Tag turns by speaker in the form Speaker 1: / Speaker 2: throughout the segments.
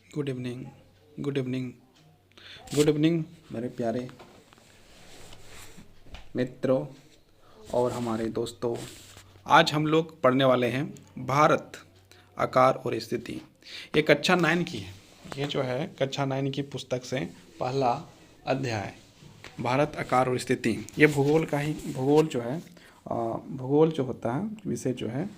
Speaker 1: Good evening. Good evening. Good evening मेरे प्यारे मित्रों और हमारे दोस्तों। आज हम लोग पढ़ने वाले हैं भारत आकार और स्थिति। ये कक्षा 9 की है। ये जो है कक्षा 9 की पुस्तक से पहला अध्याय भारत आकार और स्थिति। ये भूगोल का ही भूगोल जो है भूगोल जो होता है विषय जो है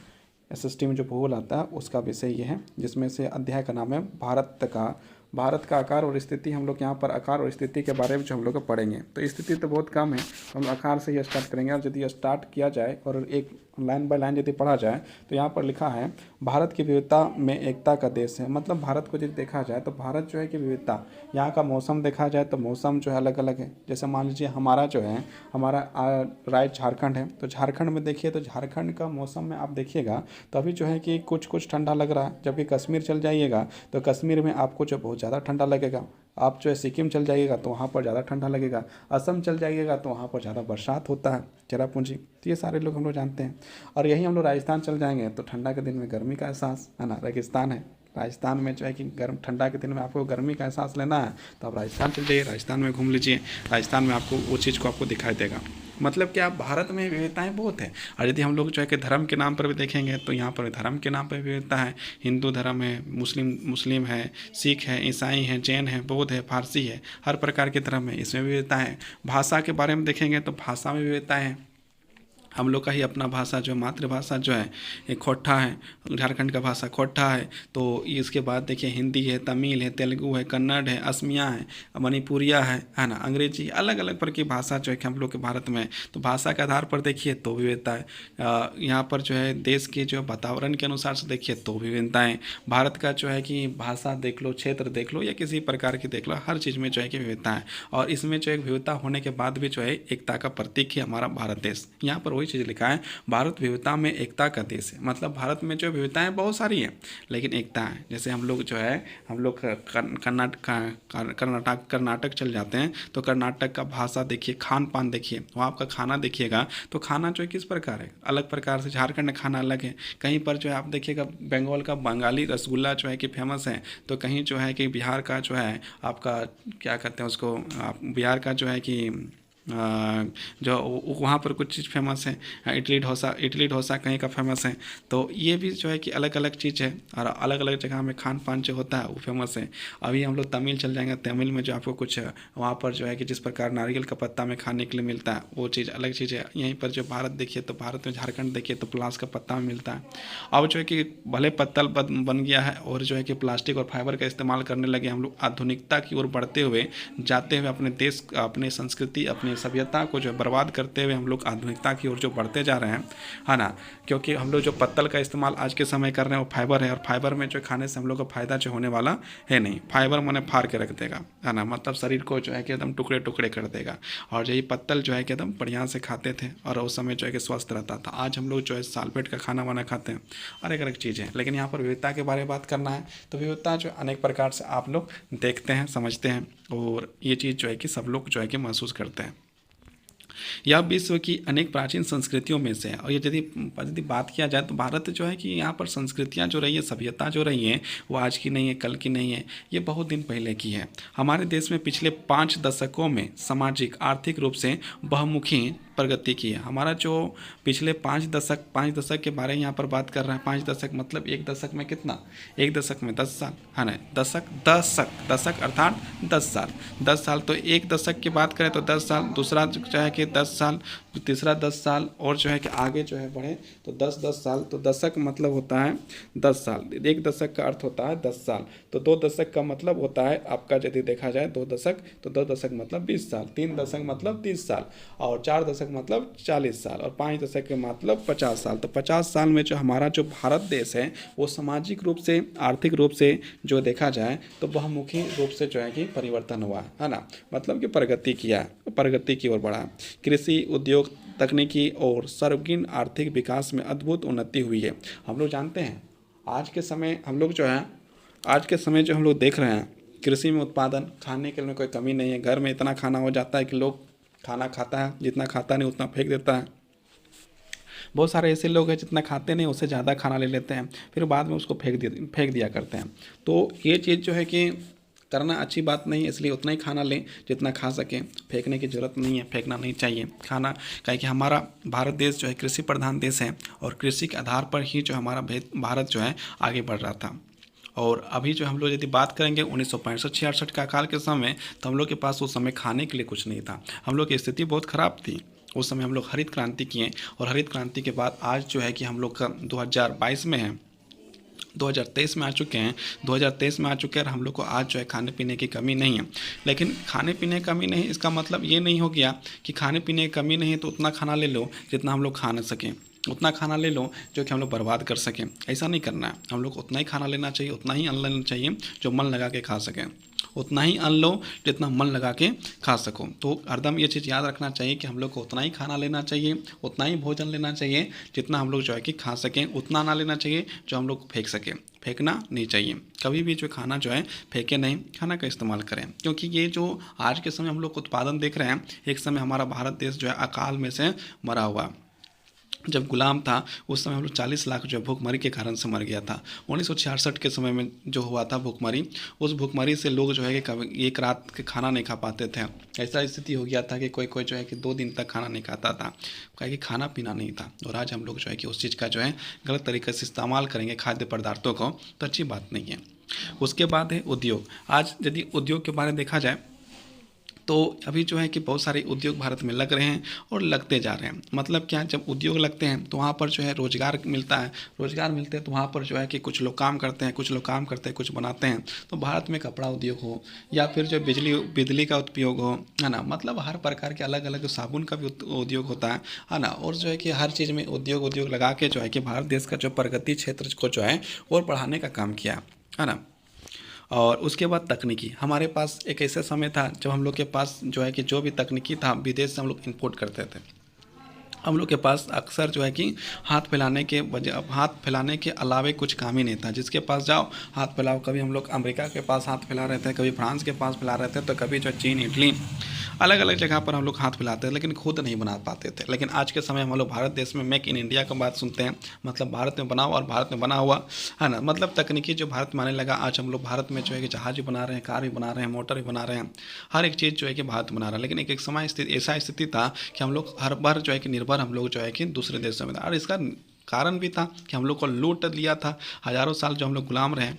Speaker 1: एसएसटी में जो भूगोल आता है उसका विषय ये है, जिसमें से अध्याय का नाम है भारत का आकार और स्थिति। हम लोग यहाँ पर आकार और स्थिति के बारे में जो हम लोग पढ़ेंगे, तो स्थिति तो बहुत कम है, हम आकार से ही स्टार्ट करेंगे। और यदि स्टार्ट किया जाए और एक लाइन बाय लाइन यदि पढ़ा जाए तो यहाँ पर लिखा है भारत की विविधता में एकता का देश है। मतलब भारत को यदि देखा जाए तो भारत जो है कि विविधता, यहाँ का मौसम देखा जाए तो मौसम जो है अलग अलग है। जैसे मान लीजिए हमारा जो है हमारा राज्य झारखंड है, तो झारखंड में देखिए तो झारखंड का मौसम में आप देखिएगा तो अभी जो है कि कुछ ठंडा लग रहा है, जबकि कश्मीर चल जाइएगा तो कश्मीर में आपको जो बहुत ज़्यादा ठंडा लगेगा। आप जो है सिक्किम चल जाइएगा तो वहाँ पर ज़्यादा ठंडा लगेगा। असम चल जाइएगा तो वहाँ पर ज़्यादा बरसात होता है, चेरापूंजी। तो ये सारे लोग हम लोग जानते हैं। और यही हम लोग राजस्थान चल जाएंगे तो ठंडा के दिन में गर्मी का एहसास है ना, रेगिस्तान है। राजस्थान में जो है कि गर्म ठंडा के दिन में आपको गर्मी का एहसास लेना है तो आप राजस्थान चल जाइए, राजस्थान में घूम लीजिए। राजस्थान में आपको वो चीज़ को आपको दिखाई देगा। मतलब कि आप भारत में विविधताएं बहुत हैं। और यदि हम लोग जो है कि धर्म के नाम पर भी देखेंगे तो यहाँ पर धर्म के नाम पर विविधता है। हिंदू धर्म है, मुस्लिम है, सिख है, ईसाई है, जैन है, बौद्ध है, फारसी है, हर प्रकार के धर्म है, इसमें विविधता है। भाषा के बारे में देखेंगे तो भाषा में विविधता है। हम लोग का ही अपना भाषा जो मातृभाषा जो है ये खोट्ठा है, झारखंड का भाषा खोट्ठा है। तो इसके बाद देखिए हिंदी है, तमिल है, तेलुगु है, कन्नड़ है, असमिया है, मणिपुरिया है ना, अंग्रेजी, अलग अलग प्रकार की भाषा जो है कि हम लोग के भारत में। तो भाषा के आधार पर देखिए तो विविधता है। यहाँ पर जो है देश के जो वातावरण के अनुसार से देखिए तो विभिन्नताएँ। भारत का जो है कि भाषा देख लो, क्षेत्र देख लो या किसी प्रकार की देख लो, हर चीज़ में जो है कि विविधता है। और इसमें जो एक विविधता होने के बाद भी जो है एकता का प्रतीक है हमारा भारत देश। यहाँ पर वही चीज़ लिखा है, भारत विविधता में एकता का देश है। मतलब भारत में जो विविधताएं बहुत सारी हैं लेकिन एकता है। जैसे हम लोग जो है हम लोग कर्नाटक चल जाते हैं तो कर्नाटक का भाषा देखिए, खान पान देखिए, वहाँ का खाना देखिएगा तो खाना जो है किस प्रकार है, अलग प्रकार से। झारखंड में खाना अलग है। कहीं पर जो है आप देखिएगा बंगाल का बंगाली रसगुल्ला जो है कि फेमस है, तो कहीं जो है कि बिहार का जो है आपका क्या कहते हैं उसको, बिहार का जो है कि जो वहाँ पर कुछ चीज़ फेमस है। इडली डोसा कहीं का फेमस है। तो ये भी जो है कि अलग अलग चीज़ है और अलग अलग जगह में खान पान जो होता है वो फेमस है। अभी हम लोग तमिल चल जाएंगे, तमिल में जो आपको कुछ वहाँ पर जो है कि जिस प्रकार नारियल का पत्ता में खाने के लिए मिलता है वो चीज़ अलग चीज़ है। यहीं पर जो भारत देखिए तो भारत में झारखंड देखिए तो प्लास का पत्ता में मिलता है। अब जो है कि भले पत्तल बन गया है और जो है कि प्लास्टिक और फाइबर का इस्तेमाल करने लगे हम लोग, आधुनिकता की ओर बढ़ते हुए जाते हुए अपने देश, अपने संस्कृति, अपनी सभ्यता को जो बर्बाद करते हुए हम लोग आधुनिकता की ओर जो बढ़ते जा रहे हैं, है ना। क्योंकि हम लोग जो पत्तल का इस्तेमाल आज के समय कर रहे हैं वो फाइबर है, और फाइबर में जो खाने से हम लोग को फायदा जो होने वाला है नहीं। फाइबर मैंने फाड़ के रख देगा, है ना, मतलब शरीर को जो है कि एकदम टुकड़े टुकड़े कर देगा। और यही पत्तल जो है कि एकदम बढ़िया से खाते थे और उस समय जो है कि स्वस्थ रहता था। आज हम लोग जो है सालपेट का खाना वाना खाते हैं, अलग अलग चीज़ें। लेकिन यहाँ पर विविधता के बारे में बात करना है तो विविधता जो अनेक प्रकार से आप लोग देखते हैं, समझते हैं, और ये चीज़ जो है कि सब लोग जो है कि महसूस करते हैं। यह विश्व की अनेक प्राचीन संस्कृतियों में से है। और ये यदि बात किया जाए तो भारत जो है कि यहाँ पर संस्कृतियाँ जो रही है, सभ्यता जो रही है, वो आज की नहीं है, कल की नहीं है, ये बहुत दिन पहले की है। हमारे देश में पिछले 5 दशकों में सामाजिक आर्थिक रूप से बहुमुखी प्रगति की है। हमारा जो पिछले 5 दशक के बारे में यहाँ पर बात कर रहे हैं। 5 दशक मतलब एक दशक में कितना, एक दशक में 10 साल, है ना। दशक अर्थात 10 साल। 10 साल तो एक दशक की बात करें तो 10 साल, दूसरा जो है कि 10 साल, तीसरा 10 साल, और जो है कि आगे जो है बढ़े तो 10 साल। तो दशक मतलब होता है 10 साल। एक दशक का अर्थ होता है 10 साल। तो 2 दशक का मतलब होता है आपका, यदि देखा जाए 2 दशक तो 2 दशक मतलब 20 साल, 3 दशक मतलब 30 साल, और 4 दशक मतलब 40 साल, और 5 दशक के मतलब 50 साल। तो 50 साल में जो हमारा जो भारत देश है वो सामाजिक रूप से, आर्थिक रूप से जो देखा जाए तो बहुमुखी रूप से जो है कि परिवर्तन हुआ है ना। मतलब कि प्रगति किया, प्रगति की ओर बढ़ा। कृषि, उद्योग, तकनीकी और सर्वांगीण आर्थिक विकास में अद्भुत उन्नति हुई है। हम लोग जानते हैं आज के समय हम लोग जो है, आज के समय जो हम लोग देख रहे हैं, कृषि में उत्पादन, खाने के लिए कोई कमी नहीं है। घर में इतना खाना हो जाता है कि लोग खाना खाता है, जितना खाता नहीं उतना फेंक देता है। बहुत सारे ऐसे लोग हैं जितना खाते नहीं उससे ज़्यादा खाना ले लेते हैं, फिर बाद में उसको फेंक दिया करते हैं। तो ये चीज़ जो है कि करना अच्छी बात नहीं है, इसलिए उतना ही खाना लें जितना खा सकें। फेंकने की ज़रूरत नहीं है, फेंकना नहीं चाहिए खाना, काहे कि हमारा भारत देश जो है कृषि प्रधान देश है और कृषि के आधार पर ही जो हमारा भारत जो है आगे बढ़ रहा था। और अभी जो हम लोग यदि बात करेंगे 1965-66 का काल के समय, तो हम लोग के पास उस समय खाने के लिए कुछ नहीं था, हम लोग की स्थिति बहुत ख़राब थी। उस समय हम लोग हरित क्रांति किए और हरित क्रांति के बाद आज जो है कि हम लोग का 2022 में है, 2023 में आ चुके हैं, 2023 में आ चुके हैं और हम लोग को आज जो है खाने पीने की कमी नहीं है। लेकिन खाने पीने की कमी नहीं, इसका मतलब ये नहीं हो गया कि खाने पीने की कमी नहीं है तो उतना खाना ले लो जितना हम लोग खा न सकें, उतना खाना ले लो जो कि हम लोग बर्बाद कर सकें। ऐसा नहीं करना है, हम लोग को उतना ही खाना लेना चाहिए, उतना ही अन्न लेना चाहिए जो मन लगा के खा सकें, उतना ही अन्न लो जितना मन लगा के खा सको। तो हरदम ये चीज़ याद रखना चाहिए कि हम लोग को उतना ही खाना लेना चाहिए, उतना ही भोजन लेना चाहिए जितना हम लोग जो है कि खा सकें, उतना ना लेना चाहिए जो हम लोग फेंक सकें। फेंकना नहीं चाहिए, कभी भी जो खाना जो है फेंके नहीं, खाना का इस्तेमाल करें। क्योंकि ये जो आज के समय हम लोग उत्पादन देख रहे हैं, एक समय हमारा भारत देश जो है अकाल में से मरा हुआ, जब गुलाम था उस समय हम लोग 40 लाख जो भूखमरी के कारण से मर गया था। 1966 के समय में जो हुआ था भूखमरी, उस भूखमरी से लोग जो है कि कभी एक रात के खाना नहीं खा पाते थे। ऐसा स्थिति हो गया था कि कोई कोई जो है कि 2 दिन तक खाना नहीं खाता था, क्योंकि खाना पीना नहीं था। और आज हम लोग जो है कि उस चीज़ का जो है गलत तरीके से इस्तेमाल करेंगे खाद्य पदार्थों को, तो अच्छी बात नहीं है। उसके बाद है उद्योग। आज यदि उद्योग के बारे में देखा जाए तो अभी जो है कि बहुत सारे उद्योग भारत में लग रहे हैं और लगते जा रहे हैं। मतलब क्या, जब उद्योग लगते हैं तो वहाँ पर जो है रोज़गार मिलता है, रोज़गार मिलते हैं तो वहाँ पर जो है कि कुछ लोग काम करते हैं, कुछ लोग काम करते हैं, कुछ बनाते हैं। तो भारत में कपड़ा उद्योग हो या फिर जो बिजली का उपयोग हो, है ना, मतलब हर प्रकार के अलग अलग साबुन का भी उद्योग होता है ना। और जो है कि हर चीज़ में उद्योग लगा के जो है कि भारत देश का जो प्रगति क्षेत्र को जो है और बढ़ाने का काम किया है ना। और उसके बाद तकनीकी, हमारे पास एक ऐसा समय था जब हम लोग के पास जो है कि जो भी तकनीकी था विदेश से हम लोग इंपोर्ट करते थे। हम लोग के पास अक्सर जो है कि हाथ फैलाने के अलावे कुछ काम ही नहीं था। जिसके पास जाओ हाथ फैलाओ, कभी हम लोग अमेरिका के पास हाथ फैला रहे थे, कभी फ्रांस के पास फैला रहे थे, तो कभी जो चीन, इटली, अलग अलग जगह पर हम लोग हाथ फैलाते थे, लेकिन खुद नहीं बना पाते थे। लेकिन आज के समय हम लोग भारत देश में मेक इन इंडिया का बात सुनते हैं, मतलब भारत में बनाओ और भारत में बना हुआ, है ना। मतलब तकनीकी जो भारत में आने लगा, आज हम लोग भारत में जो है कि जहाज भी बना रहे हैं, कार भी बना रहे हैं, मोटर भी बना रहे हैं, हर एक चीज़ जो है कि भारत बना रहा है। लेकिन एक समय ऐसा स्थिति था कि हम लोग हर बार जो है कि निर्भर हम लोग जो है कि दूसरे देशों में था। और इसका कारण भी था कि हम लोग को लूट लिया था, हज़ारों साल जो हम लोग गुलाम रहे,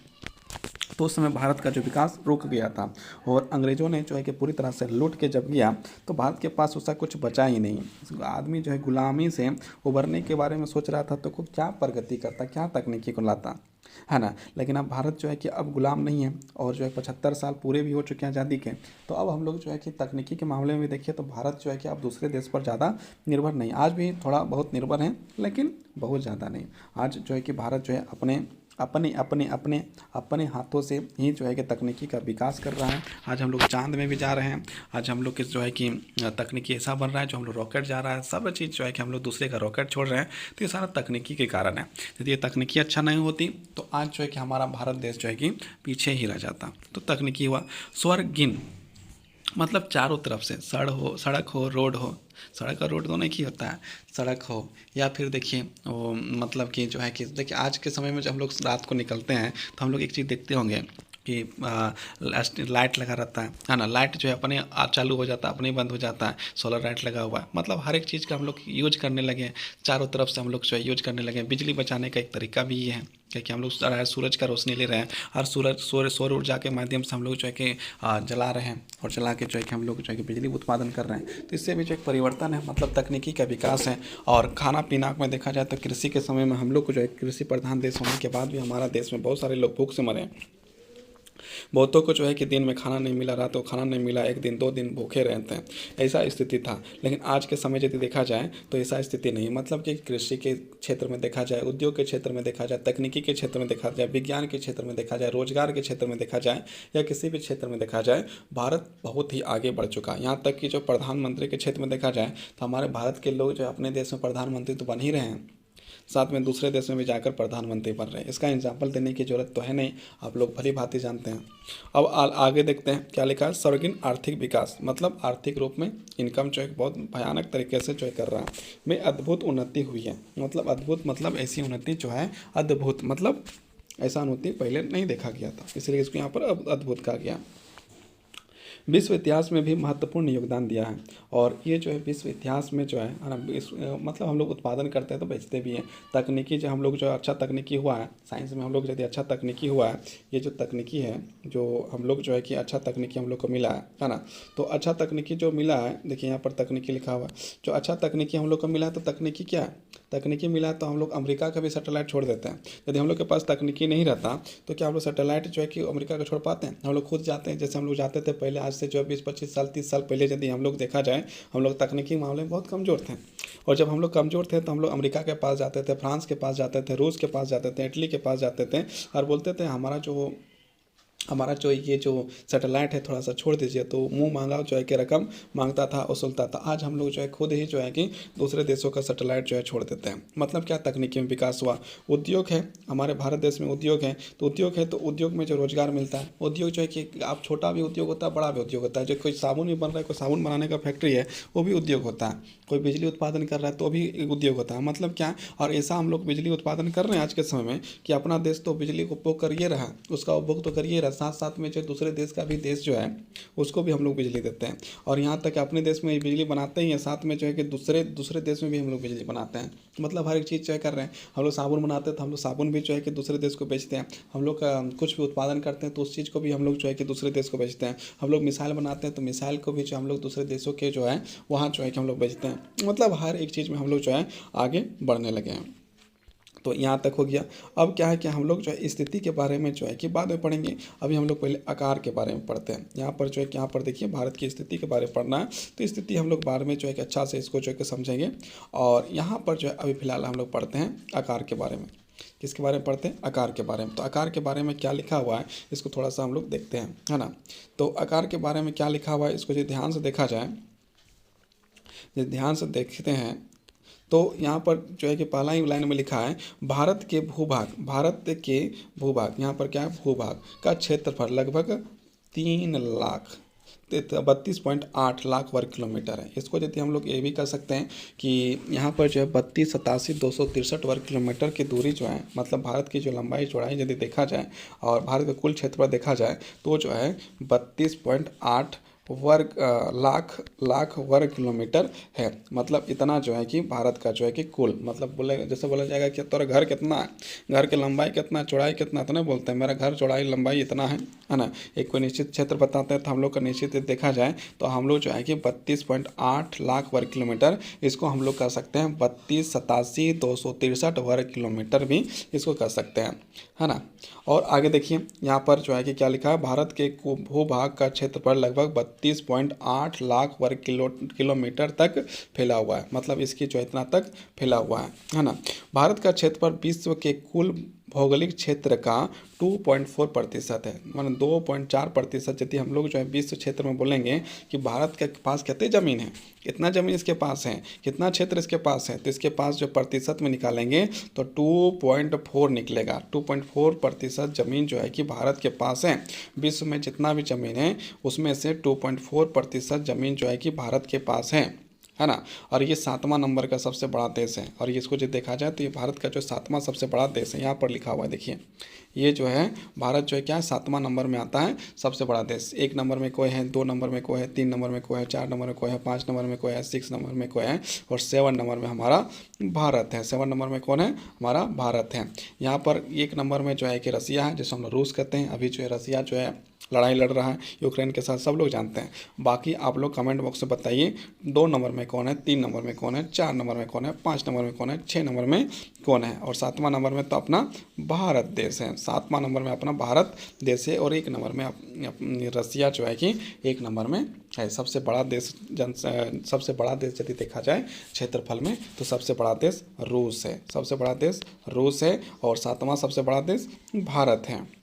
Speaker 1: तो उस समय भारत का जो विकास रुक गया था। और अंग्रेज़ों ने जो है कि पूरी तरह से लूट के जब गया तो भारत के पास उसका कुछ बचा ही नहीं। आदमी जो है गुलामी से उभरने के बारे में सोच रहा था तो को क्या प्रगति करता, क्या तकनीकी को लाता, है ना। लेकिन अब भारत जो है कि अब गुलाम नहीं है और जो है 75 साल पूरे भी हो चुके हैं आज़ादी के। तो अब हम लोग जो है कि तकनीकी के मामले में भी देखिए तो भारत जो है कि अब दूसरे देश पर ज़्यादा निर्भर नहीं, आज भी थोड़ा बहुत निर्भर हैं लेकिन बहुत ज़्यादा नहीं। आज जो है कि भारत जो है अपने हाथों से ही जो है कि तकनीकी का विकास कर रहा है। आज हम लोग चांद में भी जा रहे हैं, आज हम लोग के जो है कि तकनीकी ऐसा बन रहा है, जो हम लोग रॉकेट जा रहा है, सब चीज़ जो है कि हम लोग दूसरे का रॉकेट छोड़ रहे हैं। तो ये सारा तकनीकी के कारण है। यदि ये तकनीकी अच्छा नहीं होती तो आज जो है कि हमारा भारत देश जो है कि पीछे ही रह जाता। तो तकनीकी हुआ स्वर्गीन, मतलब चारों तरफ से सड़क हो रोड हो, सड़क और रोड दोनों एक ही होता है, सड़क हो या फिर देखिए वो मतलब कि जो है कि देखिए आज के समय में जब हम लोग रात को निकलते हैं तो हम लोग एक चीज़ देखते होंगे कि लाइट लगा रहता है ना। लाइट जो है अपने चालू हो जाता है, अपने बंद हो जाता है, सोलर लाइट लगा हुआ है। मतलब हर एक चीज़ का हम लोग यूज करने लगे हैं, चारों तरफ से हम लोग जो है यूज करने लगे हैं। बिजली बचाने का एक तरीका भी ये है क्योंकि हम लोग सूरज का रोशनी ले रहे हैं और सौर ऊर्जा के माध्यम से हम लोग जो है कि जला रहे हैं और जला के जो है कि हम लोग जो है कि बिजली उत्पादन कर रहे हैं। तो इससे भी जो एक परिवर्तन है, मतलब तकनीकी का विकास है। और खाना पीना में देखा जाए तो कृषि के समय में हम लोग को जो है कृषि प्रधान देश होने के बाद भी हमारा देश में बहुत सारे लोग भूख से मरे। बहुतों को जो है कि दिन में खाना नहीं मिला, रात को खाना नहीं मिला, 1 दिन 2 दिन भूखे रहते हैं, ऐसा स्थिति था। लेकिन आज के समय यदि देखा जाए तो ऐसा स्थिति नहीं, मतलब कि कृषि के क्षेत्र में देखा जाए, उद्योग के क्षेत्र में देखा जाए, तकनीकी के क्षेत्र में देखा जाए, विज्ञान के क्षेत्र में देखा जाए, रोजगार के क्षेत्र में देखा जाए या किसी भी क्षेत्र में देखा जाए, भारत बहुत ही आगे बढ़ चुका है। यहाँ तक कि जो प्रधानमंत्री के क्षेत्र में देखा जाए तो हमारे भारत के लोग जो अपने देश में प्रधानमंत्री तो बन ही रहे हैं, साथ में दूसरे देश में भी जाकर प्रधानमंत्री बन रहे हैं। इसका एग्जाम्पल देने की जरूरत तो है नहीं, आप लोग भली भांति जानते हैं। अब आगे देखते हैं क्या लिखा है। सर्वांगीण आर्थिक विकास मतलब आर्थिक रूप में इनकम जो है बहुत भयानक तरीके से जो है कर रहा है, में अद्भुत उन्नति हुई है। मतलब अद्भुत मतलब ऐसी उन्नति जो है, अद्भुत मतलब ऐसा उन्नति पहले नहीं देखा गया था, इसलिए इसको यहाँ पर अद्भुत कहा गया। विश्व इतिहास में भी महत्वपूर्ण योगदान दिया है। और ये जो है विश्व इतिहास में जो है ना, मतलब हम लोग उत्पादन करते हैं तो बेचते भी हैं। तकनीकी जो हम लोग जो अच्छा तकनीकी हुआ है, साइंस में हम लोग यदि अच्छा तकनीकी हुआ है, ये जो तकनीकी है जो हम लोग जो है कि अच्छा तकनीकी हम लोग को मिला है ना, तो अच्छा तकनीकी जो मिला है, देखिए यहाँ पर तकनीकी लिखा हुआ है, जो अच्छा तकनीकी हम लोग को मिला है, तो तकनीकी क्या है, तकनीकी मिला है तो हम लोग अमेरिका का भी सैटेलाइट छोड़ देते हैं। यदि हम लोग के पास तकनीकी नहीं रहता तो क्या हम लोग सैटेलाइट जो है कि अमेरिका का छोड़ पाते हैं? हम लोग खुद जाते हैं, जैसे हम लोग जाते थे पहले, आज से जो 20-25 साल 30 साल पहले यदि हम लोग देखा जाए, हम लोग तकनीकी मामले में बहुत कमज़ोर थे। और जब हम लोग कमज़ोर थे तो हम लोग अमेरिका के पास जाते थे, फ्रांस के पास जाते थे, रूस के पास जाते थे, इटली के पास जाते थे और बोलते थे हमारा जो ये जो सैटेलाइट है थोड़ा सा छोड़ दीजिए, तो मुंह मांगा जो है कि रकम मांगता था, वसूलता था। आज हम लोग जो है खुद ही जो है कि दूसरे देशों का सैटेलाइट जो है छोड़ देते हैं। मतलब क्या, तकनीकी में विकास हुआ। उद्योग है, हमारे भारत देश में उद्योग है, तो उद्योग में जो रोजगार मिलता है, उद्योग जो है कि आप छोटा भी उद्योग होता है, बड़ा भी उद्योग होता है। जो कोई साबुन भी बन रहा है, कोई साबुन बनाने का फैक्ट्री है, वो भी उद्योग होता है। कोई बिजली उत्पादन कर रहा है तो भी एक उद्योग होता है। मतलब क्या, और ऐसा हम लोग बिजली उत्पादन कर रहे हैं आज के समय में कि अपना देश तो बिजली को उपभोग करिए रहा, उसका उपभोग तो करिए रहा, साथ साथ में जो दूसरे देश का भी देश जो है उसको भी हम लोग बिजली देते हैं। और यहाँ तक अपने देश में बिजली बनाते ही हैं, साथ में जो है कि दूसरे देश में भी हम लोग बिजली बनाते हैं। मतलब हर एक चीज़ जो है कर रहे हैं। हम लोग साबुन बनाते हैं तो हम लोग साबुन भी जो है कि दूसरे देश को बेचते हैं। हम लोग कुछ भी उत्पादन करते हैं तो उस चीज़ को भी हम लोग जो है कि दूसरे देश को बेचते हैं। हम लोग मिसाइल बनाते हैं तो मिसाइल को भी जो हम लोग दूसरे देशों के जो है वहाँ जो है कि हम लोग बेचते हैं। मतलब हर एक चीज़ में हम लोग जो है आगे बढ़ने लगे हैं। तो यहाँ तक हो गया। अब क्या है कि हम लोग जो है स्थिति के बारे में जो है कि बाद में पढ़ेंगे। अभी हम लोग पहले आकार के बारे में पढ़ते हैं। यहाँ पर जो है कि यहाँ पर देखिए भारत की स्थिति के बारे में पढ़ना है, तो स्थिति हम लोग बाद में जो है कि अच्छा से इसको जो है कि समझेंगे। और यहाँ पर जो है अभी फिलहाल हम लोग पढ़ते हैं आकार के बारे में। किसके बारे में पढ़ते हैं? आकार के बारे में। तो आकार के बारे में क्या लिखा हुआ है इसको थोड़ा सा हम लोग देखते हैं, है ना। तो आकार के बारे में क्या लिखा हुआ है इसको जो ध्यान से देखा जाए, ध्यान से देखते हैं तो यहाँ पर जो है कि पहला ही लाइन में लिखा है भारत के भूभाग, यहाँ पर क्या है, भूभाग का क्षेत्रफल लगभग 3,32.8 लाख वर्ग किलोमीटर है। इसको यदि हम लोग ये भी कर सकते हैं कि यहाँ पर जो है 32,87,263 वर्ग किलोमीटर की दूरी जो है, मतलब भारत की जो लंबाई चौड़ाई यदि देखा जाए और भारत का कुल क्षेत्रफल देखा जाए तो जो है 32.8 लाख वर्ग किलोमीटर है। मतलब इतना जो है कि भारत का जो है कि कुल, मतलब जैसे बोला जाएगा कि तेरा घर कितना है, घर की लंबाई कितना, चौड़ाई कितना, तो नहीं बोलते हैं मेरा घर चौड़ाई लंबाई इतना है ना। एक कोई निश्चित क्षेत्र बताते हैं तो हम लोग का निश्चित देखा जाए तो हम लोग जो है कि 32.8 लाख वर्ग किलोमीटर, इसको हम लोग कर सकते हैं 32,87,263 वर्ग किलोमीटर भी इसको कर सकते हैं, है ना। और आगे देखिए यहाँ पर जो है कि क्या लिखा है, भारत के भूभाग का क्षेत्रफल लगभग 32.8 लाख वर्ग किलोमीटर तक फैला हुआ है। मतलब इसकी जो इतना तक फैला हुआ है ना। भारत का क्षेत्रफल विश्व के कुल भौगोलिक क्षेत्र का 2.4% है, मतलब 2.4%। यदि हम लोग जो है विश्व क्षेत्र में बोलेंगे कि भारत के पास कितनी ज़मीन है, कितना ज़मीन इसके पास है, कितना क्षेत्र इसके पास है, तो इसके पास जो प्रतिशत में निकालेंगे तो 2.4 निकलेगा। 2.4% ज़मीन जो है कि भारत के पास है। विश्व में जितना भी ज़मीन है उसमें से 2.4% ज़मीन जो है कि भारत के पास है ना। और ये 7वां नंबर का सबसे बड़ा देश है। और ये इसको जो देखा जाए तो ये भारत का जो 7वां सबसे बड़ा देश है, यहाँ पर लिखा हुआ है देखिए, ये जो है भारत जो है क्या है 7वां नंबर में आता है सबसे बड़ा देश। 1 नंबर में कोई है, 2 नंबर में कोई है, 3 नंबर में कोई है, 4 नंबर में कोई है, 5 नंबर में कोई है, 6 नंबर में कोई है और 7 नंबर में हमारा भारत है। 7 नंबर में कौन है? हमारा भारत है। यहाँ पर 1 नंबर में जो है कि रसिया है, जिसको हम लोग रूस कहते हैं। अभी जो है रसिया जो है लड़ाई लड़ रहा है यूक्रेन के साथ, सब लोग जानते हैं। बाकी आप लोग कमेंट बॉक्स में बताइए 2 नंबर में कौन है, 3 नंबर में कौन है, 4 नंबर में कौन है, 5 नंबर में कौन है, 6 नंबर में कौन है और 7वां नंबर में तो अपना भारत देश है। 7वां नंबर में अपना भारत देश है और 1 नंबर में रसिया जो है कि 1 नंबर में है। सबसे बड़ा देश सबसे बड़ा देश यदि देखा जाए क्षेत्रफल में तो सबसे बड़ा देश रूस है। सबसे बड़ा देश रूस है और 7वां सबसे बड़ा देश भारत है।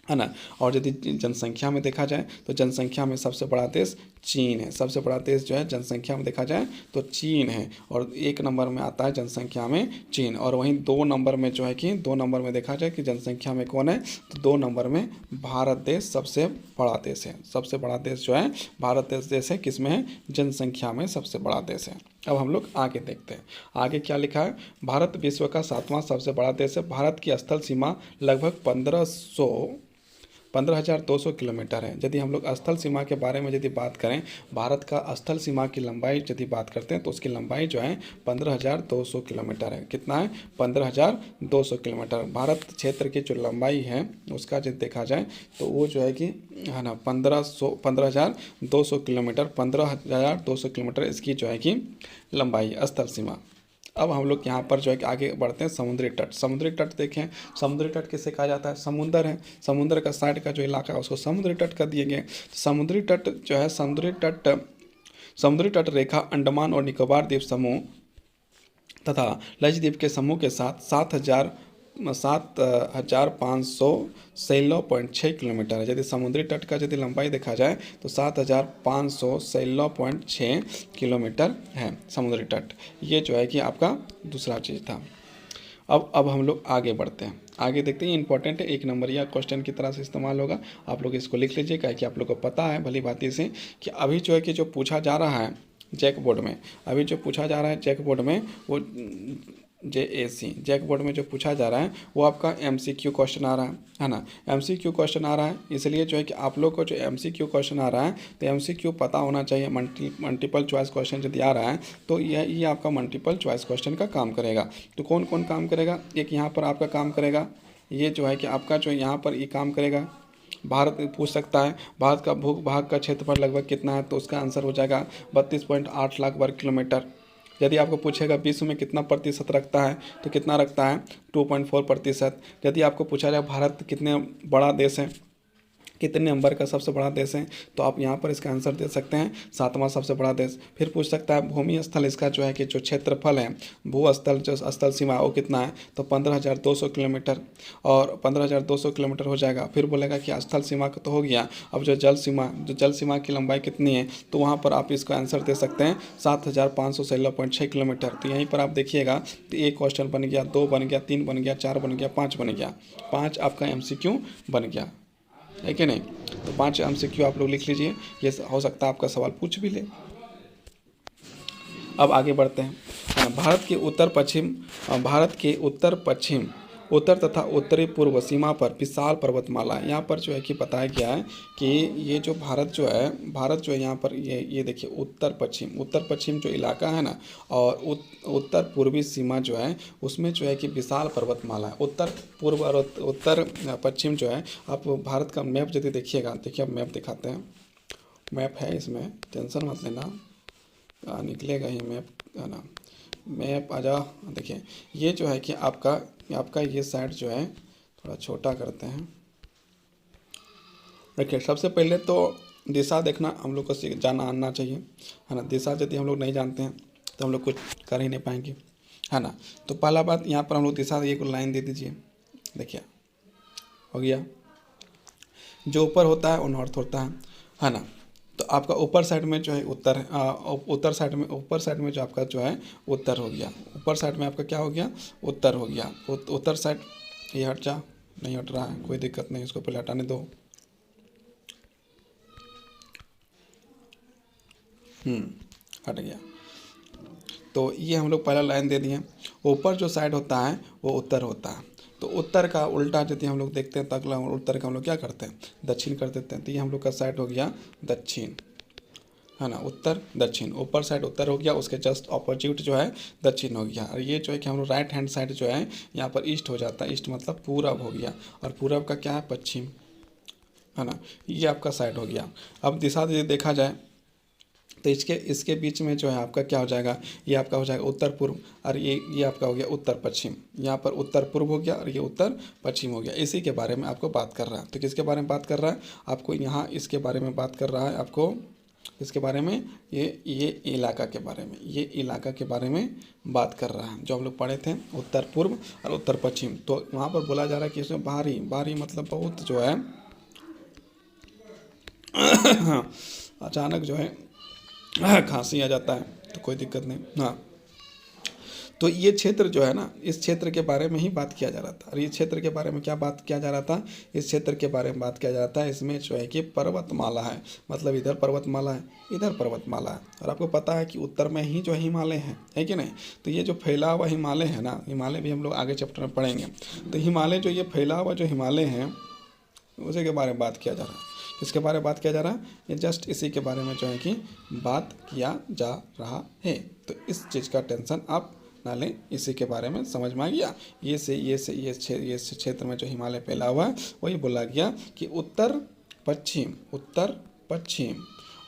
Speaker 1: है ना। और यदि जनसंख्या में देखा जाए तो जनसंख्या में सबसे बड़ा देश चीन है। सबसे बड़ा देश जो है जनसंख्या में देखा जाए तो चीन है, और 1 नंबर में आता है जनसंख्या में चीन। और वहीं 2 नंबर में जो है कि 2 नंबर में देखा जाए कि जनसंख्या में कौन है, तो 2 नंबर में भारत देश सबसे बड़ा देश है। सबसे बड़ा देश जो है भारत देश है, किस में है, जनसंख्या में सबसे बड़ा देश है। अब हम लोग आगे देखते हैं, आगे क्या लिखा है। भारत विश्व का 7वां सबसे बड़ा देश है। भारत की स्थल सीमा लगभग 15,200 किलोमीटर है। यदि हम लोग स्थल सीमा के बारे में यदि बात करें, भारत का स्थल सीमा की लंबाई यदि बात करते हैं तो उसकी लंबाई जो है 15,200 किलोमीटर है। कितना है, 15,200 किलोमीटर। भारत क्षेत्र की जो लंबाई है उसका यदि देखा जाए तो वो जो है कि है ना 15,200 किलोमीटर, 15,200 किलोमीटर इसकी जो है कि लंबाई स्थल सीमा। अब हम लोग यहाँ पर जो है कि आगे बढ़ते हैं, समुद्री तट। समुद्री तट देखें, समुद्री तट किसे कहा जाता है, समुंदर है, समुद्र का साइड का जो इलाका है उसको समुद्री तट कर दिए गए। समुद्री तट जो है, समुद्री तट रेखा अंडमान और निकोबार द्वीप समूह तथा लक्षद्वीप के समूह के साथ 7,516.6 किलोमीटर है। यदि समुद्री तट का यदि लंबाई देखा जाए तो 7,516.6 किलोमीटर है समुद्री तट। ये जो है कि आपका दूसरा चीज़ था। अब हम लोग आगे बढ़ते हैं, आगे देखते हैं। इंपॉर्टेंट है, 1 नंबर या क्वेश्चन की तरह से इस्तेमाल होगा। आप लोग इसको लिख लीजिए, क्या कि आप लोग को पता है भली भांति से कि अभी जो है कि जो पूछा जा रहा है जैक बोर्ड में, अभी जो पूछा जा रहा है जैक बोर्ड में वो जैक बोर्ड में जो पूछा जा रहा है वो आपका MCQ क्वेश्चन आ रहा है ना। MCQ क्वेश्चन आ रहा है, इसलिए जो है कि आप लोग को जो MCQ क्वेश्चन आ रहा है तो MCQ पता होना चाहिए। मल्टीपल चॉइस क्वेश्चन यदि आ रहा है तो ये आपका मल्टीपल चॉइस क्वेश्चन का काम करेगा। तो कौन कौन काम करेगा, एक यहाँ पर आपका काम करेगा, ये जो है कि आपका जो यहाँ पर ये काम करेगा। भारत पूछ सकता है भारत का भूभाग का क्षेत्रफल लगभग कितना है, तो उसका आंसर हो जाएगा 32.8 लाख वर्ग किलोमीटर। यदि आपको पूछेगा विश्व में कितना प्रतिशत रखता है तो कितना रखता है, 2.4%। यदि आपको पूछा जाए भारत कितने बड़ा देश है, कितने नंबर का सबसे बड़ा देश है, तो आप यहाँ पर इसका आंसर दे सकते हैं 7वां सबसे बड़ा देश। फिर पूछ सकता है भूमि स्थल इसका जो है कि जो क्षेत्रफल है, भू स्थल जो स्थल सीमा वो कितना है, तो 15,200 किलोमीटर, और 15,200 किलोमीटर हो जाएगा। फिर बोलेगा कि स्थल सीमा का तो हो गया, अब जो जल सीमा की लंबाई कितनी है, तो वहाँ पर आप इसका आंसर दे सकते हैं 7,516.6 किलोमीटर। तो यहीं पर आप देखिएगा तो 1 क्वेश्चन बन गया, 2 बन गया, 3 बन गया, 4 बन गया, 5 बन गया, 5 आपका MCQ बन गया है कि नहीं। तो 5 MCQ आप लोग लिख लीजिए, ये हो सकता है आपका सवाल पूछ भी ले। अब आगे बढ़ते हैं। भारत के उत्तर पश्चिम, उत्तर तथा उत्तरी पूर्व सीमा पर विशाल पर्वतमाला है। यहाँ पर जो है कि बताया गया है कि ये जो भारत जो है यहाँ पर ये देखिए उत्तर पश्चिम जो इलाका है ना, और उत्तर पूर्वी सीमा जो है उसमें जो है कि विशाल पर्वतमाला है। उत्तर पूर्व और उत्तर पश्चिम जो है, आप भारत का मैप यदि देखिएगा, देखिए अब मैप दिखाते हैं, मैप है इसमें, टेंशन मत लेना, निकलेगा ही मैप है ना। मैप आ जा, देखिए ये जो है कि आपका ये साइड जो है थोड़ा छोटा करते हैं। देखिए सबसे पहले तो दिशा देखना हम लोग को जाना आना चाहिए है ना। दिशा यदि हम लोग नहीं जानते हैं तो हम लोग कुछ कर ही नहीं पाएंगे है ना। तो पहला बात यहाँ पर हम लोग दिशा एक लाइन दे दीजिए, देखिए हो गया। जो ऊपर होता है वो नॉर्थ होता है ना। तो आपका ऊपर साइड में जो है ऊपर साइड में जो आपका जो है उत्तर हो गया, ऊपर साइड में आपका क्या हो गया, उत्तर हो गया। उत्तर साइड ये हट जा, नहीं हट रहा है, कोई दिक्कत नहीं, इसको पहले हटाने दो। हट गया। तो ये हम लोग पहला लाइन दे दिए। ऊपर जो साइड होता है वो उत्तर होता है। तो उत्तर का उल्टा यदि हम लोग देखते हैं तो अगला उत्तर का हम लोग क्या करते हैं, दक्षिण कर देते हैं। तो ये हम लोग का साइड हो गया दक्षिण है ना, उत्तर दक्षिण। ऊपर साइड उत्तर हो गया, उसके जस्ट ऑपोजिट जो है दक्षिण हो गया। और ये जो है कि हम लोग राइट हैंड साइड जो है यहाँ पर ईस्ट हो जाता है, ईस्ट मतलब पूरब हो गया, और पूरब का क्या है, पश्चिम है ना। ये आपका साइड हो गया। अब दिशा यदि देखा जाए तो इसके बीच में जो है आपका क्या हो जाएगा, ये आपका हो जाएगा उत्तर पूर्व, और ये आपका हो गया उत्तर पश्चिम। यहाँ पर उत्तर पूर्व हो गया और ये उत्तर पश्चिम हो गया। इसी के बारे में आपको बात कर रहा है। तो किसके बारे में बात कर रहा है, आपको यहाँ इसके बारे में बात कर रहा है, आपको इसके बारे में, ये इलाका के बारे में, ये इलाका के बारे में बात कर रहा है, जो हम लोग पढ़े थे उत्तर पूर्व और उत्तर पश्चिम। तो वहाँ पर बोला जा रहा है कि इसमें बाहरी मतलब बहुत जो है अचानक जो है खांसी आ जाता है तो कोई दिक्कत नहीं। हाँ, तो ये क्षेत्र जो है ना, इस क्षेत्र के बारे में ही बात किया जा रहा था। और ये क्षेत्र के बारे में क्या बात किया जा रहा था, इस क्षेत्र के बारे में बात किया जा रहा था। इसमें जो है कि पर्वतमाला है, मतलब इधर पर्वतमाला है, इधर पर्वतमाला है। और आपको पता है कि उत्तर में ही जो हिमालय है कि नहीं। तो ये जो फैला हुआ हिमालय है ना, हिमालय भी हम लोग आगे चैप्टर में पढ़ेंगे। तो हिमालय जो ये फैला हुआ जो हिमालय है उसी के बारे में बात किया जा रहा है। किसके बारे में बात किया जा रहा है, ये जस्ट इसी के बारे में जो है कि बात किया जा रहा है। तो इस चीज़ का टेंशन आप ना लें, इसी के बारे में समझ में आ गया। ये क्षेत्र में जो हिमालय फैला हुआ है वही बोला गया कि उत्तर पश्चिम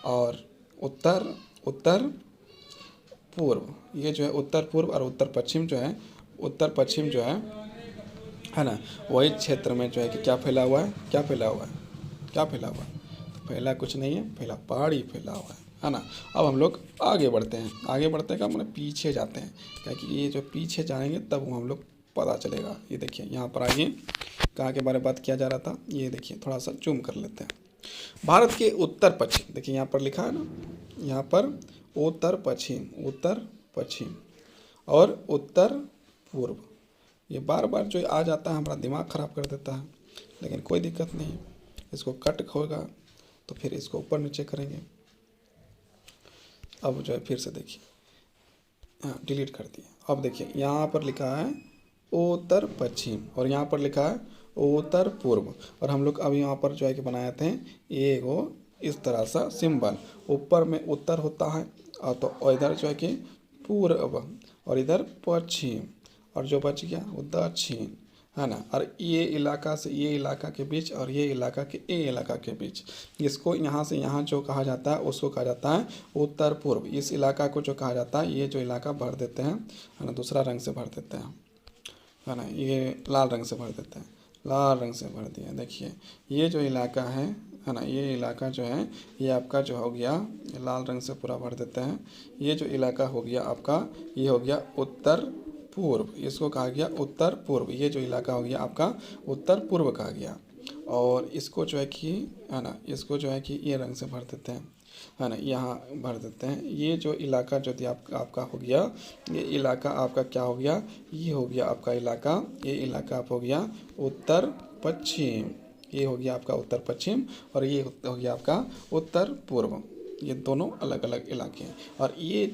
Speaker 1: और उत्तर पूर्व, ये जो है उत्तर पूर्व और उत्तर पश्चिम जो है ना, वही क्षेत्र में जो है कि क्या फैला हुआ है, क्या फैला हुआ है। तो फैला कुछ नहीं है, फैला पहाड़ी फैला हुआ है ना। अब हम लोग आगे बढ़ते हैं का मतलब पीछे जाते हैं, क्योंकि ये जो पीछे जाएंगे तब हम लोग पता चलेगा। ये देखिए यहाँ पर आगे कहाँ के बारे में बात किया जा रहा था, ये देखिए थोड़ा सा जूम कर लेते हैं। भारत के उत्तर पश्चिम, देखिए यहाँ पर लिखा है ना, यहाँ पर उत्तर पश्चिम और उत्तर पूर्व। ये बार बार जो आ जाता है हमारा दिमाग ख़राब कर देता है, लेकिन कोई दिक्कत नहीं। इसको कट होगा तो फिर इसको ऊपर नीचे करेंगे। अब जो है फिर से देखिए, हाँ डिलीट कर दिया। अब देखिए यहाँ पर लिखा है उत्तर पश्चिम और यहाँ पर लिखा है उत्तर पूर्व। और हम लोग अब यहाँ पर जो है कि बनाए थे ये वो इस तरह सा सिंबल, ऊपर में उत्तर होता है और तो इधर जो है कि पूर्व और इधर पश्चिम, और जो बच गया वो दक्षिण, है ना। और ये इलाका से ये इलाका के बीच और ये इलाका के ए इलाका के बीच, इसको यहाँ से यहाँ जो कहा जाता है उसको कहा जाता है उत्तर पूर्व। इस इलाका को जो कहा जाता है, ये जो इलाका भर देते हैं, है ना, दूसरा रंग से भर देते हैं, है ना, ये लाल रंग से भर देते हैं, लाल रंग से भर दिया। देखिए ये जो इलाका है ना, ये इलाका जो है ये आपका जो हो गया, ये लाल रंग से पूरा भर देते हैं। ये जो इलाका हो गया आपका, ये हो गया उत्तर पूर्व, इसको कहा गया उत्तर पूर्व। ये जो इलाका हो गया आपका उत्तर पूर्व कहा गया। और इसको जो है कि, है ना, इसको जो है कि ये रंग से भर देते हैं, है ना, यहाँ भर देते हैं। ये जो इलाका जो आपका हो गया, ये इलाका आपका क्या हो गया, ये हो गया आपका इलाका, ये इलाका आप हो गया उत्तर पश्चिम, ये हो गया आपका उत्तर पश्चिम और ये हो गया आपका उत्तर पूर्व। ये दोनों अलग अलग इलाके हैं। और ये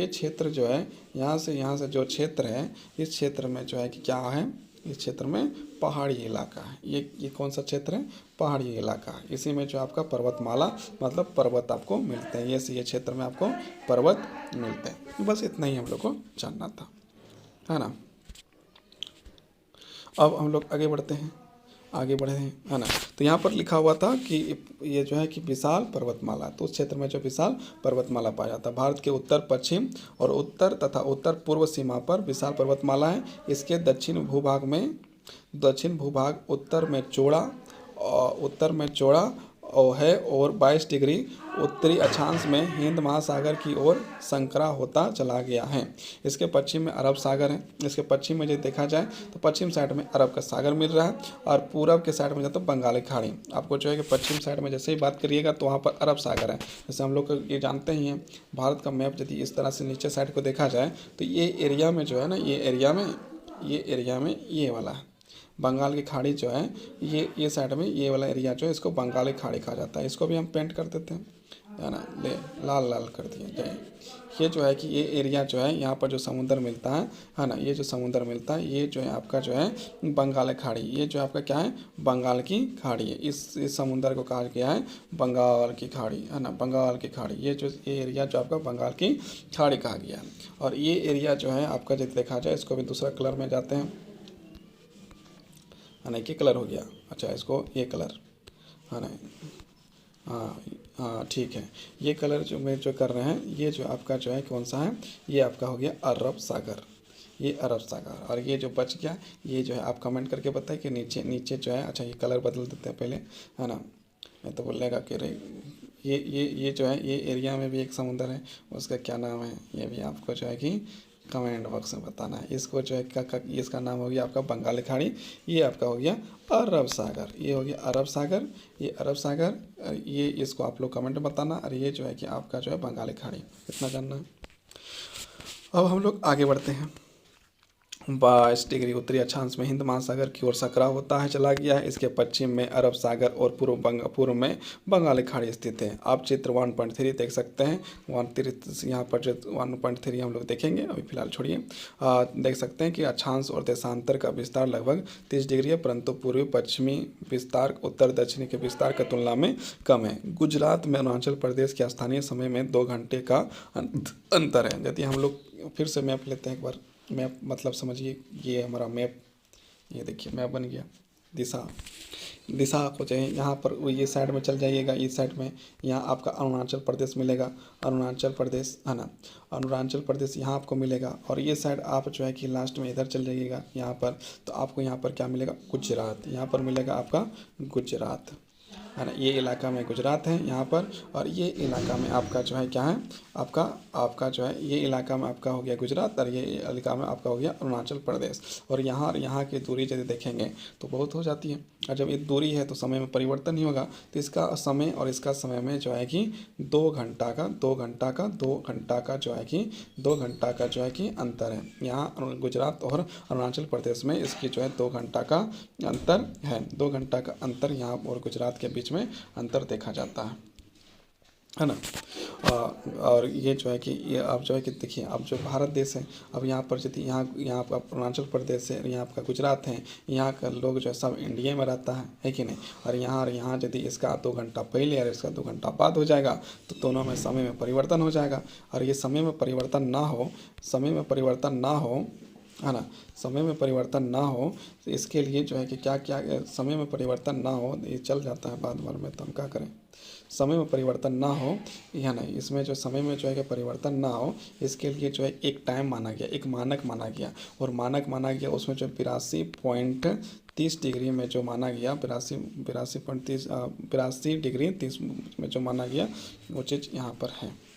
Speaker 1: क्षेत्र जो है यहाँ से जो क्षेत्र है, इस क्षेत्र में जो है कि क्या है, इस क्षेत्र में पहाड़ी इलाका है। ये कौन सा क्षेत्र है, पहाड़ी इलाका है। इसी में जो आपका पर्वतमाला मतलब पर्वत आपको मिलते हैं, ये क्षेत्र में आपको पर्वत मिलते हैं। बस इतना ही हम लोग को जानना था, है ना। अब हम लोग आगे बढ़ते हैं, है ना। तो यहाँ पर लिखा हुआ था कि ये जो है कि विशाल पर्वतमाला, तो उस क्षेत्र में जो विशाल पर्वतमाला पाया जाता है। भारत के उत्तर पश्चिम और उत्तर तथा उत्तर पूर्व सीमा पर विशाल पर्वतमाला है। इसके दक्षिण भूभाग उत्तर में चौड़ा है और 22 डिग्री उत्तरी अक्षांश में हिंद महासागर की ओर संकरा होता चला गया है। इसके पश्चिम में अरब सागर है। इसके पश्चिम में जो देखा जाए तो पश्चिम साइड में अरब का सागर मिल रहा है और पूरब के साइड में जाता है बंगाली खाड़ी। आपको जो है कि पश्चिम साइड में जैसे ही बात करिएगा तो वहाँ पर अरब सागर है। जैसे हम लोग ये जानते ही हैं, भारत का मैप यदि इस तरह से नीचे साइड को देखा जाए तो ये एरिया में जो है ना, ये एरिया में ये वाला है बंगाल की खाड़ी जो है, ये साइड में ये वाला एरिया जो है इसको बंगाली खाड़ी कहा जाता है। इसको भी हम पेंट कर देते हैं, है ना, ले लाल कर दिए। ये जो है कि ये एरिया जो है यहाँ पर जो समुद्र मिलता है ना, ये जो समुद्र मिलता है ये जो है आपका जो है बंगाल खाड़ी। ये जो आपका क्या है, बंगाल की खाड़ी है। इस समुद्र को कहा गया है बंगाल की खाड़ी, है ना, बंगाल की खाड़ी। ये एरिया जो आपका बंगाल की खाड़ी कहा गया है। और ये एरिया जो है आपका जब देखा जाए, इसको भी दूसरा कलर में जाते हैं, है ना, कि कलर हो गया, अच्छा इसको ये कलर, है ना, हाँ ठीक है। ये कलर जो मैं जो कर रहे हैं, ये जो आपका जो है कौन सा है, ये आपका हो गया अरब सागर, ये अरब सागर। और ये जो बच गया, ये जो है आप कमेंट करके बताएं कि नीचे जो है, अच्छा ये कलर बदल देते हैं पहले, है ना, मैं तो बोलेगा कि रे ये जो है ये एरिया में भी एक समुद्र है, उसका क्या नाम है, ये भी आपको जो है कि कमेंट बॉक्स में बताना है। इसको जो है इसका नाम हो गया आपका बंगाली खाड़ी, ये आपका हो गया अरब सागर, ये हो गया अरब सागर, ये अरब सागर, ये इसको आप लोग कमेंट में बताना। और ये जो है कि आपका जो है बंगाली खाड़ी, इतना जानना है। अब हम लोग आगे बढ़ते हैं। 22 डिग्री उत्तरी अक्षांश में हिंद महासागर की ओर सकराव होता है, चला गया है। इसके पश्चिम में अरब सागर और पूर्व में बंगाली खाड़ी स्थित है। आप चित्र 1.3 देख सकते हैं। 1.3 यहाँ पर जो 1.3 हम लोग देखेंगे, अभी फिलहाल छोड़िए। देख सकते हैं कि अक्षांश और देशांतर का विस्तार लगभग 30 डिग्री है, परंतु पूर्वी पश्चिमी विस्तार उत्तर दक्षिणी के विस्तार की तुलना में कम है। गुजरात में अरुणाचल प्रदेश के स्थानीय समय में 2 घंटे का अंतर है। यदि हम लोग फिर से मैप लेते हैं एक बार, मैप मतलब समझिए, ये हमारा मैप, ये देखिए मैप बन गया। दिशा को चाहिए यहाँ पर, ये साइड में चल जाइएगा, इस साइड में यहाँ आपका अरुणाचल प्रदेश मिलेगा, अरुणाचल प्रदेश है ना, अरुणाचल प्रदेश यहाँ आपको मिलेगा। और ये साइड आप जो है कि लास्ट में इधर चल जाइएगा यहाँ पर, तो आपको यहाँ पर क्या मिलेगा, गुजरात, यहाँ पर मिलेगा आपका गुजरात, है ना। ये इलाका में गुजरात है यहाँ पर, और ये इलाका में आपका जो है क्या है, आपका जो है ये इलाका में आपका हो गया गुजरात, और ये इलाका में आपका हो गया अरुणाचल प्रदेश। और यहाँ की दूरी यदि देखेंगे तो बहुत हो जाती है, और जब ये दूरी है तो समय में परिवर्तन नहीं होगा। तो इसका समय और इसका समय में जो है कि 2 घंटा का जो है कि अंतर है। यहाँ गुजरात और अरुणाचल प्रदेश में इसकी जो है 2 घंटा का अंतर है। 2 घंटा का अंतर यहाँ और गुजरात के बीच में अंतर देखा जाता है ना। और ये जो है कि ये आप जो है कि देखिए, अब जो भारत देश है, अब यहाँ पर यदि यहाँ पर अरुणाचल प्रदेश है, यहाँ आपका गुजरात है, यहाँ का लोग जो है सब इंडिया में रहता है कि नहीं। और यहाँ यदि इसका 2 घंटा पहले और इसका 2 घंटा बाद हो जाएगा तो दोनों में समय में परिवर्तन हो जाएगा। और ये समय में परिवर्तन ना हो, है ना, समय में परिवर्तन ना हो, तो इसके लिए जो है कि क्या समय में परिवर्तन ना हो, ये चल जाता है बाद में, तो हम क्या करें, समय में परिवर्तन ना हो या नहीं, इसमें जो समय में जो है कि परिवर्तन ना हो, इसके लिए जो है एक टाइम माना गया, एक मानक माना गया। और मानक माना गया उसमें जो 82.30 डिग्री में जो माना गया, 82 डिग्री 30 में जो माना गया, वो चीज़ यहाँ पर है।